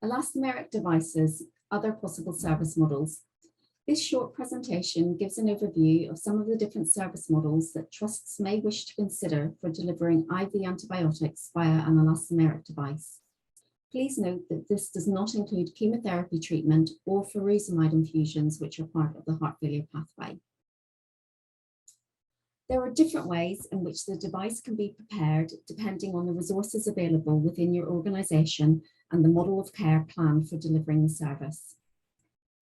Elastomeric Devices, other possible service models. This short presentation gives an overview of some of the different service models that trusts may wish to consider for delivering IV antibiotics via an elastomeric device. Please note that this does not include chemotherapy treatment or furosemide infusions, which are part of the heart failure pathway. There are different ways in which the device can be prepared depending on the resources available within your organisation and the model of care planned for delivering the service.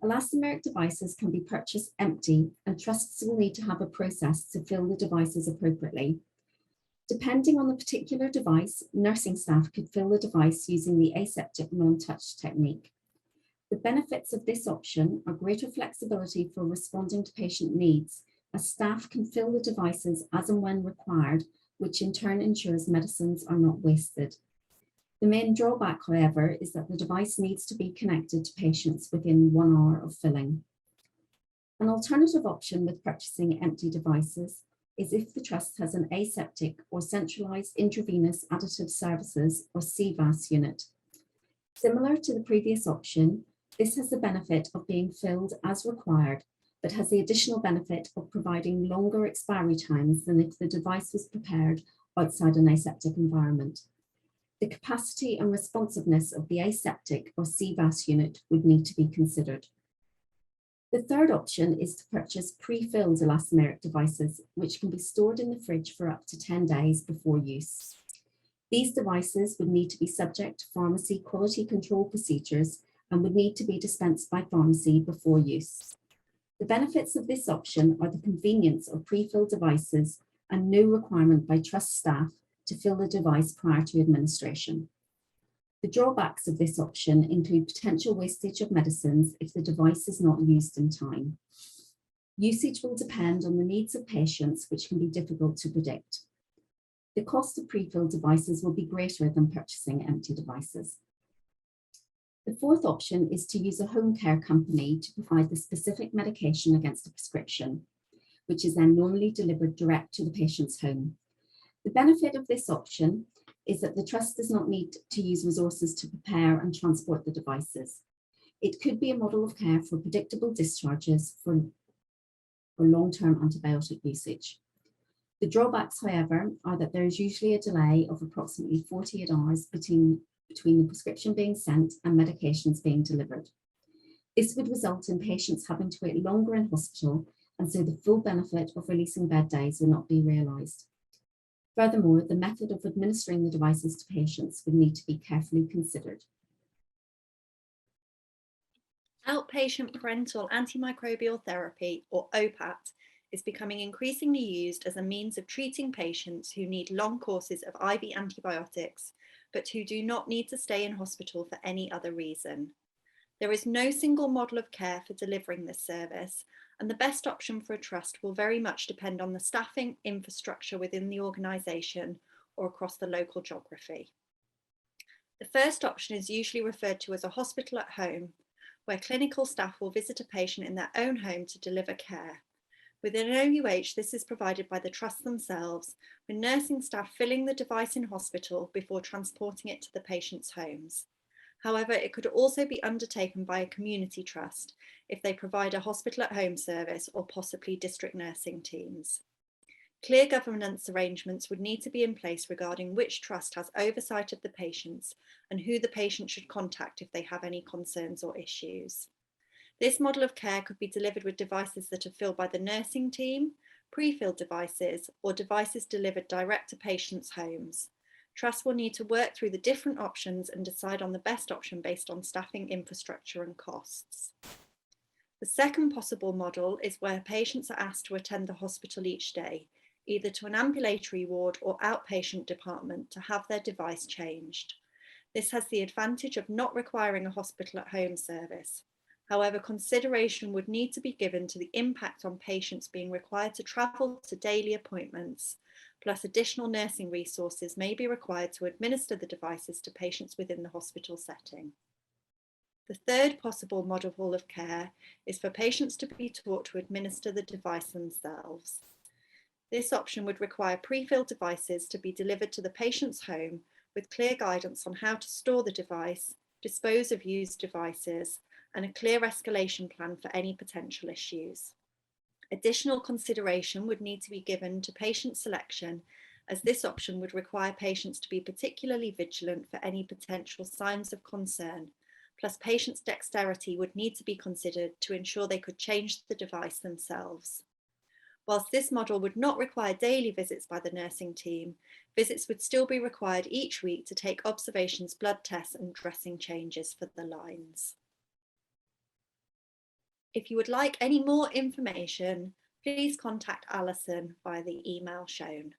Elastomeric devices can be purchased empty, and trusts will need to have a process to fill the devices appropriately. Depending on the particular device, nursing staff could fill the device using the aseptic non-touch technique. The benefits of this option are greater flexibility for responding to patient needs, as staff can fill the devices as and when required, which in turn ensures medicines are not wasted. The main drawback, however, is that the device needs to be connected to patients within 1 hour of filling. An alternative option with purchasing empty devices is if the trust has an aseptic or centralized intravenous additive services or CVAS unit. Similar to the previous option, this has the benefit of being filled as required, but has the additional benefit of providing longer expiry times than if the device was prepared outside an aseptic environment. The capacity and responsiveness of the aseptic or CVAS unit would need to be considered. The third option is to purchase pre-filled elastomeric devices, which can be stored in the fridge for up to 10 days before use. These devices would need to be subject to pharmacy quality control procedures and would need to be dispensed by pharmacy before use. The benefits of this option are the convenience of pre-filled devices and no requirement by trust staff to fill the device prior to administration. The drawbacks of this option include potential wastage of medicines if the device is not used in time. Usage will depend on the needs of patients, which can be difficult to predict. The cost of pre-filled devices will be greater than purchasing empty devices. The fourth option is to use a home care company to provide the specific medication against a prescription, which is then normally delivered direct to the patient's home. The benefit of this option is that the trust does not need to use resources to prepare and transport the devices. It could be a model of care for predictable discharges for long-term antibiotic usage. The drawbacks, however, are that there is usually a delay of approximately 48 hours between the prescription being sent and medications being delivered. This would result in patients having to wait longer in hospital, and so the full benefit of releasing bed days will not be realised. Furthermore, the method of administering the devices to patients would need to be carefully considered. Outpatient parenteral antimicrobial therapy, or OPAT, is becoming increasingly used as a means of treating patients who need long courses of IV antibiotics, but who do not need to stay in hospital for any other reason. There is no single model of care for delivering this service, and the best option for a trust will very much depend on the staffing infrastructure within the organisation or across the local geography. The first option is usually referred to as a hospital at home, where clinical staff will visit a patient in their own home to deliver care. Within OUH, this is provided by the trust themselves, with nursing staff filling the device in hospital before transporting it to the patient's homes. However, it could also be undertaken by a community trust if they provide a hospital at home service or possibly district nursing teams. Clear governance arrangements would need to be in place regarding which trust has oversight of the patients and who the patient should contact if they have any concerns or issues. This model of care could be delivered with devices that are filled by the nursing team, pre-filled devices, or devices delivered direct to patients' homes. Trusts will need to work through the different options and decide on the best option based on staffing, infrastructure, and costs. The second possible model is where patients are asked to attend the hospital each day, either to an ambulatory ward or outpatient department, to have their device changed. This has the advantage of not requiring a hospital at home service. However, consideration would need to be given to the impact on patients being required to travel to daily appointments, plus additional nursing resources may be required to administer the devices to patients within the hospital setting. The third possible model of care is for patients to be taught to administer the device themselves. This option would require pre-filled devices to be delivered to the patient's home with clear guidance on how to store the device, dispose of used devices, and a clear escalation plan for any potential issues. Additional consideration would need to be given to patient selection, as this option would require patients to be particularly vigilant for any potential signs of concern. Plus, patients' dexterity would need to be considered to ensure they could change the device themselves. Whilst this model would not require daily visits by the nursing team, visits would still be required each week to take observations, blood tests, and dressing changes for the lines. If you would like any more information, please contact Alison via the email shown.